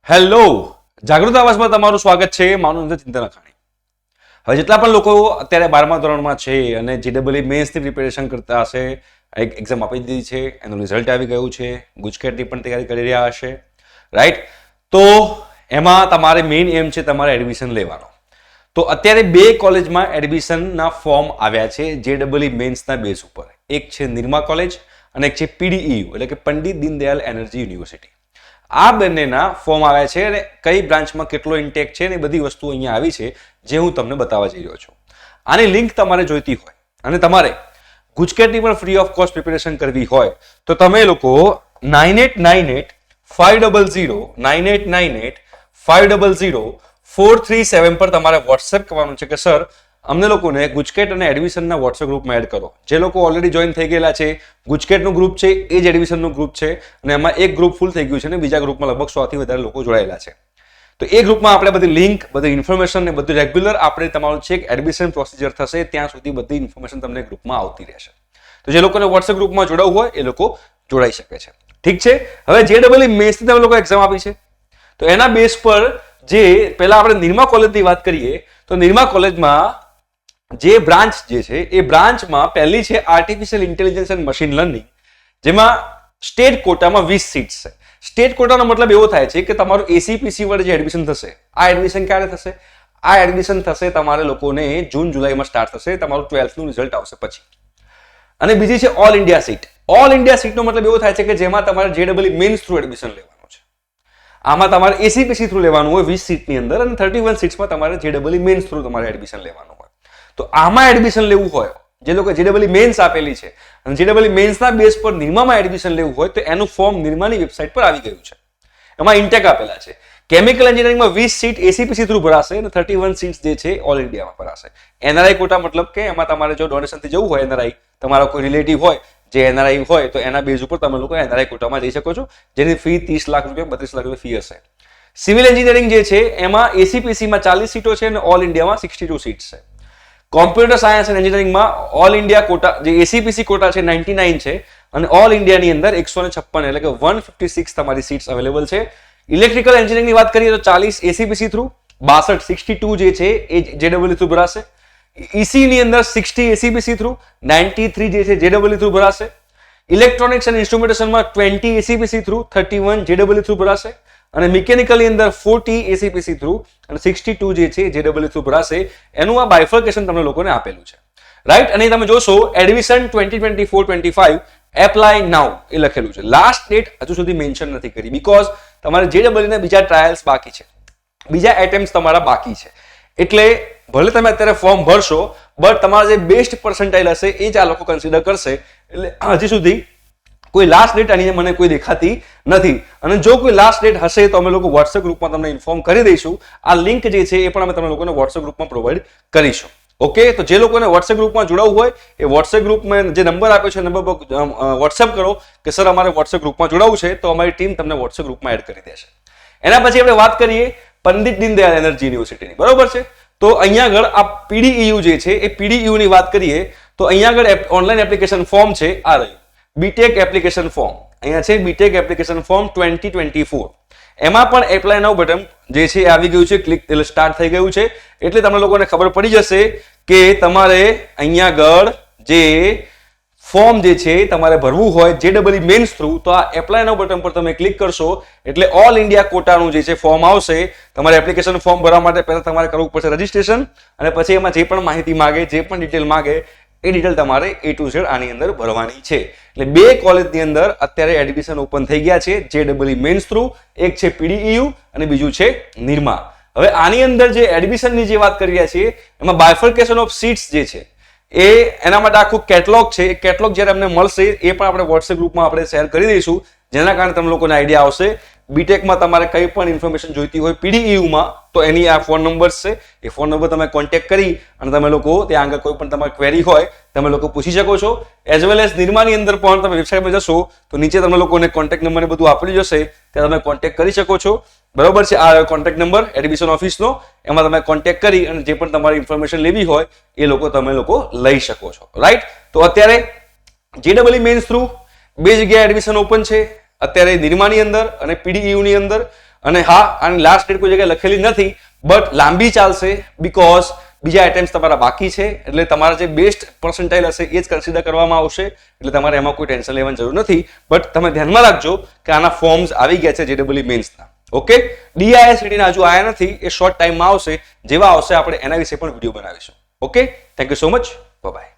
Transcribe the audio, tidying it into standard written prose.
Hello, જાગૃત આવાસમાં તમારું સ્વાગત છે. મારું નામ છે ચિંતન અખાણી. હવે જેટલા પણ લોકો અત્યારે 12મા ધોરણમાં છે અને જીડબલ્યુ મેન્સની પ્રિપેરેશન કરતા હશે, એક એક્ઝામ આપી દીધી છે, એનું રિઝલ્ટ આવી ગયું છે, ગુજકેટની પણ તૈયારી કરી રહ્યા હશે, રાઈટ? તો એમાં તમારે મેઇન એમ છે તમારે એડમિશન લેવાનો. તો અત્યારે બે કોલેજમાં એડમિશનના ફોર્મ આવ્યા છે જેડબલ્યુ મેન્સના બેઝ ઉપર. એક છે નિરમા કોલેજ અને એક છે પીડીઈયુ એટલે કે પંડિત દીનદયાળ એનર્જી યુનિવર્સિટી. આ બંનેના ફોર્મ આવ્યા છે અને કઈ બ્રાન્ચમાં કેટલો ઇન્ટેક છે ને બધી વસ્તુઓ અહીંયા આવી છે જે હું તમને બતાવવા જઈ રહ્યો છું. આની લિંક તમારે જોઈતી હોય અને તમારે ગુજકેટની પણ ફ્રી ઓફ કોસ્ટ પ્રિપેરેશન કરવી હોય તો તમે લોકો 9898500437 પર તમારે વોટ્સએપ કરવાનું છે કે સર અમને લોકોને ગુજકેટ અને એડમિશનના વોટ્સએપ ગ્રુપમાં એડ કરો. જે લોકો ઓલરેડી જોઈન થઈ ગયેલા છે, ગુજકેટનું ગ્રુપ છે એ જ એડમિશનનું ગ્રુપ છે અને એમાં એક ગ્રુપ ફૂલ થઈ ગયું છે અને બીજા ગ્રુપમાં લગભગ 100 થી વધારે લોકો જોડાયેલા છે. તો એ ગ્રુપમાં આપણે બધી લિંક, બધી ઇન્ફોર્મેશન ને બધું રેગ્યુલર આપણે તમારું ચેક એડમિશન પ્રોસિજર થશે ત્યાં સુધી બધી ઇન્ફોર્મેશન તમને ગ્રુપમાં આવતી રહેશે. તો જે લોકોને વોટ્સએપ ગ્રુપમાં જોડાવવું હોય એ લોકો જોડાઈ શકે છે. ઠીક છે. હવે જેડબલ્યુ મેન્સની તમે લોકો એક્ઝામ આપી છે તો એના બેઝ પર જે પહેલા આપણે નિરમા કોલેજની વાત કરીએ તો નિરમા કોલેજમાં જે બ્રાન્ચ જે છે એ બ્રાન્ચમાં પહેલી છે artificial intelligence and machine learning, જેમાં સ્ટેટ કોટામાં 20 સીટ્સ છે. સ્ટેટ કોટાનો મતલબ એવો થાય છે કે તમારું એસીપીસી વડે જે એડમિશન થશે, આ એડમિશન ક્યારે થશે? આ એડમિશન થશે તમારે લોકોને જૂન જુલાઈમાં સ્ટાર્ટ થશે, તમારું 12th નું રિઝલ્ટ આવશે પછી. અને બીજી છે all India seat. All India સીટનો મતલબ એવો થાય છે કે જેમાં તમારે જેડબલ્યુ મેન્સ થ્રુ એડમિશન લેવાનું છે. આમાં તમારે એસીપીસી થ્રુ લેવાનું હોય 20 સીટની અંદર અને 31 સીટ્સમાં તમારે જેડબલ્યુ મેન્સ થ્રુ તમારે એડમિશન લેવાનું હોય. તો આમાં એડમિશન લેવું હોય, જે લોકો જેડબલ્યુ મેન્સ આપેલી છે અને જેડબલ્યુ મેન્સના બેઝ પર નિરમામાં એડમિશન લેવું હોય તો એનું ફોર્મ નિરમાની વેબસાઇટ પર આવી ગયું છે. એમાં ઇન્ટેક આપેલા છે. કેમિકલ એન્જિનિયરિંગમાં 20 સીટ એસીપીસી થ્રુ ભરાશે અને 31 સીટ્સ જે છે ઓલ ઇન્ડિયામાં ભરાશે. એનઆરઆઈ કોટા મતલબ કે એમાં તમારે જો ડોનેશનથી જવું હોય, એનઆરઆઈ તમારો કોઈ રિલેટિવ હોય જે એનઆરઆઈ હોય તો એના બેઝ ઉપર તમે લોકો એનઆરઆઈ કોટામાં જઈ શકો છો, જેની ફી 30 લાખ રૂપિયા 32 લાખ રૂપિયા ફી હશે. સિવિલ એન્જિનિયરિંગ જે છે એમાં એસીપીસીમાં 40 સીટો છે અને ઓલ ઇન્ડિયામાં 62 સીટ્સ છે. કોમ્પ્યુટર સાયન્સ એન્ડ એન્જિનિયરિંગમાં ઓલ ઇન્ડિયા કોટા જે એસીપીસી કોટા છે 99 છે અને ઓલ ઇન્ડિયાની અંદર 156 એટલે કે 156 તમારી સીટ્સ અવેલેબલ છે. ઇલેક્ટ્રિકલ એન્જિનિયરિંગની વાત કરીએ તો 40 એસીપીસી થ્રુ, 62 જે છે એ જેડબલ્યુ થ્રુ ભરાશે. ઈસી ની અંદર 60 એસીપીસી થ્રુ, 93 જે છે જેડબલ્યુ થ્રુ ભરાશે. ઇલેક્ટ્રોનિક્સ એન્ડ ઇન્સ્ટ્રુમેન્ટેશનમાં 20 એસીપીસી થ્રુ, 31 જેડબલ્યુ થ્રુ ભરાશે. અને મિકેનિકલની અંદર 40 એસીપીસી થ્રુ અને 62 જે છે જેડબલ્યુ થ્રુ ભરાશે. એનું આ બાયફર્કેશન તમને લોકોને આપેલું છે, રાઈટ? અને તમે જોશો એડમિશન 2024-25 એપ્લાય નાઉ એ લખેલું છે. લાસ્ટ ડેટ હજુ સુધી મેન્શન નથી કરી બીકોઝ તમારે જેડબલ્યુ ના બીજા ટ્રાયલ્સ બાકી છે, બીજા એટેમ્પ્ટ્સ તમારા બાકી છે. એટલે ભલે તમે અત્યારે ફોર્મ ભરશો બટ તમારા જે બેસ્ટ પર્સન્ટાઇલ હશે એ જ આ લોકો કન્સિડર કરશે. એટલે હજી સુધી કોઈ લાસ્ટ ડેટ આની મને કોઈ દેખાતી નથી અને જો કોઈ લાસ્ટ ડેટ હશે તો અમે લોકો વોટ્સએપ ગ્રુપમાં તમને ઇન્ફોર્મ કરી દઈશું. આ લિંક જે છે એ પણ અમે તમને લોકોને વોટ્સએપ ગ્રુપમાં પ્રોવાઈડ કરીશું. ઓકે, તો જે લોકોને વોટ્સએપ ગ્રુપમાં જોડાવવું હોય એ વોટ્સએપ ગ્રુપમાં જે નંબર આપ્યો છે નંબર પર વોટ્સએપ કરો કે સર અમારે વોટ્સએપ ગ્રુપમાં જોડાવવું છે તો અમારી ટીમ તમને વોટ્સએપ ગ્રુપમાં એડ કરી દેશે. એના પછી આપણે વાત કરીએ પંડિત દીનદયાળ એનર્જી યુનિવર્સિટીની, બરોબર છે? તો અહીંયા આગળ આ પીડીઈયુ જે છે એ પીડીઈયુ ની વાત કરીએ તો અહીંયા આગળ ઓનલાઈન એપ્લિકેશન ફોર્મ છે, આ રહ્યું બીટેક એપ્લિકેશન ફોર્મ. અહીંયા છે બીટેક એપ્લિકેશન ફોર્મ 2024. એમાં પણ એપ્લાય નાઉ બટન જે છે આવી ગયું છે, ક્લિક એટલે સ્ટાર્ટ થઈ ગયું છે. એટલે તમને લોકોને ખબર પડી જશે કે તમારે અહીંયા આગળ જે ફોર્મ જે છે તમારે ભરવું હોય જેડબલ્યુ મેન્સ થ્રુ તો આ એપ્લાય નાઉ બટન પર તમે ક્લિક કરશો એટલે ઓલ ઇન્ડિયા કોટાનું જે છે ફોર્મ આવશે. તમારે એપ્લિકેશન ફોર્મ ભરવા માટે પહેલા તમારે કરવું પડશે રજીસ્ટ્રેશન અને પછી એમાં જે પણ માહિતી માંગે, જે પણ ડિટેલ માંગે એ ડિટેલ તમારે A to Z આની અંદર ભરવાની છે. એટલે બે કોલેજની અંદર અત્યારે એડમિશન ઓપન થઈ ગયા છે જેડબલ્યુ મેન્સ થ્રુ. એક છે પીડીઈયુ અને બીજું છે નિરમા. હવે આની અંદર જે એડમિશનની જે વાત કરી રહ્યા છીએ એમાં બાયફર્કેશન ઓફ સીટ્સ જે છે એ એના માટે આખું કેટલોગ છે. એ કેટલોગ જ્યારે અમને મળશે એ પણ આપણે વોટ્સએપ ગ્રુપમાં આપણે શેર કરી દઈશું, જેના કારણે તમને લોકોને આઈડિયા આવશે. બીટેકમાં તમારે કંઈ પણ ઇન્ફોર્મેશન જોઈતી હોય પીડીઈયુમાં તો એની આ ફોન નંબર્સ છે, એ ફોન નંબર તમે કોન્ટેક્ટ કરી અને તમે લોકો ત્યાં આગળ કોઈ પણ તમારી ક્વેરી હોય તમે લોકો પૂછી શકો છો. એઝ વેલ એઝ નિરમાની અંદર પણ તમે વેબસાઇટમાં જશો તો નીચે તમને લોકોને કોન્ટેક્ટ નંબર બધું આપેલું જશે, ત્યાં તમે કોન્ટેક્ટ કરી શકો છો, બરોબર છે? આ કોન્ટેક્ટ નંબર એડમિશન ઓફિસનો, એમાં તમે કોન્ટેક્ટ કરી અને જે પણ તમારી ઇન્ફોર્મેશન લેવી હોય એ લોકો તમે લોકો લઈ શકો છો, રાઈટ? તો અત્યારે જેડબલ્યુ મેન્સ થ્રુ બે જગ્યાએ એડમિશન ઓપન છે અત્યારે નિરમાની અંદર અને પીડીયુ ની અંદર. અને હા, આની લાસ્ટ ડેટ કોઈ જગ્યાએ લખેલી નથી, બટ લાંબી ચાલશે બીકોઝ બીજા આઇટમ્સ તમારા બાકી છે. એટલે તમારા જે બેસ્ટ પર્સન્ટાઇલ હશે એ જ કન્સિડર કરવામાં આવશે. એટલે તમારે એમાં કોઈ ટેન્શન લેવાની જરૂર નથી. બટ તમે ધ્યાનમાં રાખજો કે આના ફોર્મ્સ આવી ગયા છે JEE મેન્સના. ઓકે, DISCT ના હજુ આયા નથી, એ શોર્ટ ટાઈમમાં આવશે. જેવા આવશે આપણે એના વિશે પણ વિડીયો બનાવીશું. Okay, thank you so much, bye bye.